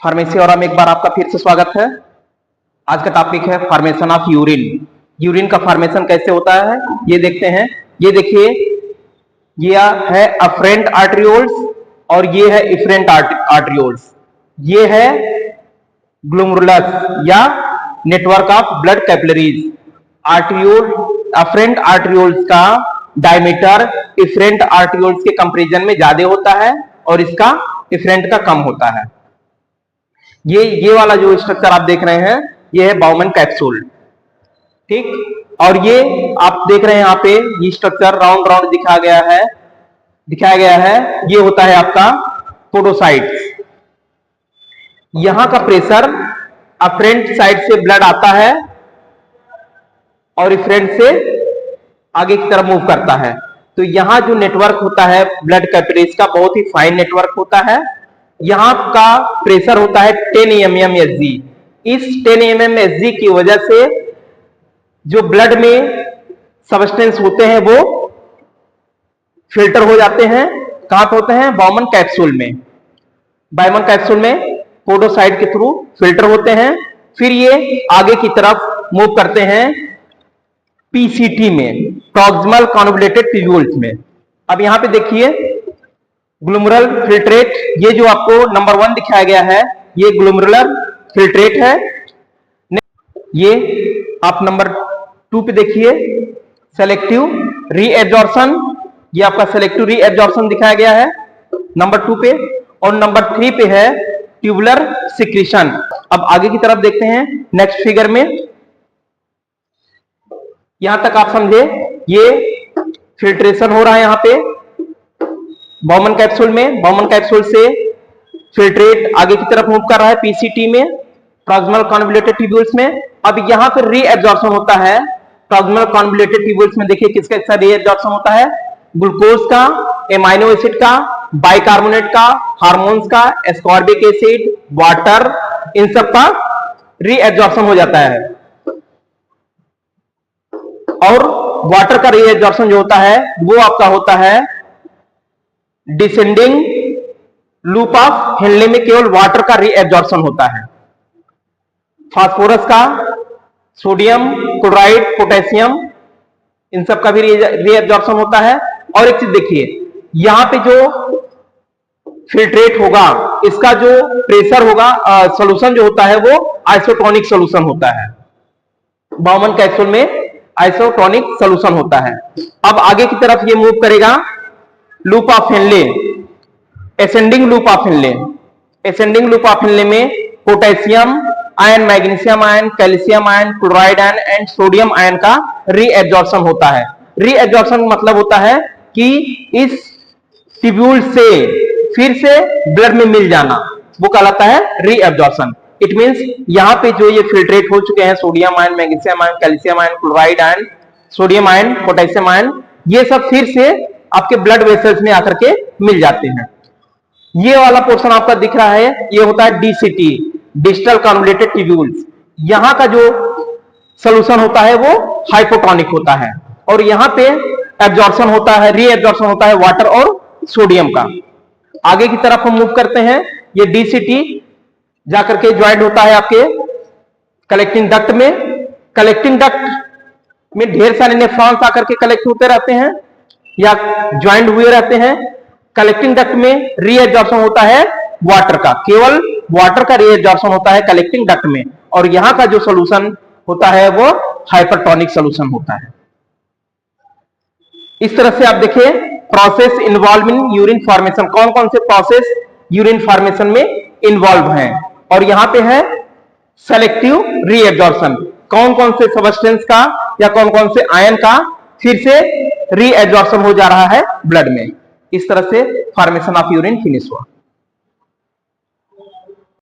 Pharmacy और में एक बार आपका फिर से स्वागत है। आज का टॉपिक है फॉर्मेशन ऑफ यूरिन। यूरिन का फॉर्मेशन कैसे होता है ये देखते हैं। ये देखिए, ये है अफरेंट आर्टरियोल्स और ये है इफरेंट आर्टरियोल्स। ये है ग्लोमेरुलस या network of blood capillaries. आर्टरियोल afferent arterioles का डायमीटर इफरेंट आर्टरियोल्स के कंपैरिजन में ज्यादा होता है और इसका इफरेंट का कम होता है। ये वाला जो स्ट्रक्चर आप देख रहे हैं ये है बाउमन कैप्सूल, ठीक। और ये आप देख रहे हैं यहाँ पे ये स्ट्रक्चर राउंड राउंड दिखाया गया है। ये होता है आपका पोडोसाइट्स। यहां का प्रेशर अफरेंट साइड से ब्लड आता है और इफरेंट से आगे की तरफ मूव करता है। तो यहां जो नेटवर्क होता है ब्लड कैपिलरीज का बहुत ही फाइन नेटवर्क होता है। यहां का प्रेशर होता है 10 mmHg। इस 10 mmHg की वजह से जो ब्लड में सब्सटेंस होते हैं वो फिल्टर हो जाते हैं। कहां पे होते हैं? बाउमन कैप्सूल में। बाउमन कैप्सूल में पोडोसाइट के थ्रू फिल्टर होते हैं, फिर ये आगे की तरफ मूव करते हैं पीसीटी में, प्रॉक्सिमल कन्वोल्यूटेड ट्यूब्यूल्स में। अब यहां पे देखिए ग्लोमेरुलर फिल्ट्रेट, ये जो आपको नंबर 1 दिखाया गया है ये ग्लोमेरुलर फिल्ट्रेट है। ये आप नंबर 2 पे देखिए सेलेक्टिव रीएब्जॉर्प्शन, ये आपका सेलेक्टिव रीएब्जॉर्प्शन दिखाया गया है नंबर 2 पे। और नंबर 3 पे है ट्यूबुलर सिक्रीशन। अब आगे की तरफ देखते हैं नेक्स्ट फिगर में। यहां तक आप समझे, ये फिल्ट्रेशन हो रहा है यहां पे बाउमन कैप्सूल में। बाउमन कैप्सूल से फिल्ट्रेट आगे की तरफ मूव कर रहा है पीसीटी में, प्रॉक्सिमल कन्वोल्यूटेड ट्यूब्यूल्स में। अब यहां पर रीएब्जॉर्प्शन होता है प्रॉक्सिमल कन्वोल्यूटेड ट्यूब्यूल्स में। देखिए किसका किसका रीएब्जॉर्प्शन होता है? ग्लूकोज का, एमाइनो एसिड का, बाइकार्बोनेट का, हार्मोन्स का, एस्कॉर्बिक एसिड, वाटर, इन सब का रीएब्जॉर्प्शन हो जाता है। और वाटर का रीएब्जॉर्प्शन जो होता है वो आपका होता है डिसेंडिंग लूप ऑफ हेनले में, केवल वाटर का रीएब्जॉर्प्शन होता है। फास्फोरस का, सोडियम क्लोराइड, पोटेशियम, इन सब का भी रीएब्जॉर्प्शन होता है। और एक चीज देखिए, यहां पे जो फिल्ट्रेट होगा इसका जो प्रेशर होगा, सॉल्यूशन जो होता है वो आइसोटोनिक सॉल्यूशन होता है। बाउमन कैप्सूल में आइसोटोनिक सॉल्यूशन होता है। अब आगे की तरफ ये मूव करेगा loop of Henle, ascending loop of Henle. Ascending loop of Henle में potassium ion, magnesium ion, calcium ion, chloride ion and sodium ion का रीएब्जॉर्प्शन होता है। रीएब्जॉर्प्शन मतलब होता है कि इस ट्यूब्यूल से फिर से ब्लड में मिल जाना, वो कहलाता है रीएब्जॉर्प्शन। इट मींस यहां पे जो ये फिल्ट्रेट हो चुके हैं sodium ion, magnesium ion, calcium ion, chloride ion, sodium ion, potassium ion, ये सब फिर से आपके ब्लड वेसल्स में आकर के मिल जाते हैं। ये वाला पोर्शन आपका दिख रहा है ये होता है डीसीटी, डिजिटल कन्वोल्यूटेड ट्यूब्यूल्स। यहां का जो सॉल्यूशन होता है वो हाइपोटोनिक होता है और यहां पे एब्जॉर्प्शन होता है, रीएब्जॉर्प्शन होता है वाटर और सोडियम का। आगे की तरफ हम मूव करते हैं, ये डीसीटी जाकर के ज्वाइंट होता है आपके कलेक्टिंग डक्ट में। कलेक्टिंग डक्ट में ढेर सारे नेफ्रॉन्स आकर के कलेक्ट होते रहते हैं या ज्वाइंट हुए रहते हैं। कलेक्टिंग डक्ट में रीएब्जॉर्प्शन होता है वाटर का, केवल वाटर का रीएब्जॉर्प्शन होता है कलेक्टिंग डक्ट में। और यहां का जो सॉल्यूशन होता है वो हाइपरटोनिक सॉल्यूशन होता है। इस तरह से आप देखिए process involve in urine formation, कौन कौन से प्रोसेस यूरिन फॉर्मेशन में इन्वॉल्व हैं। और यहां पे है सेलेक्टिव रीएब्जॉर्प्शन, कौन कौन से सब्सटेंस का या कौन कौन से आयन का फिर से रीएब्जॉर्प्शन हो जा रहा है ब्लड में। इस तरह से फॉर्मेशन ऑफ यूरिन फिनिश हुआ।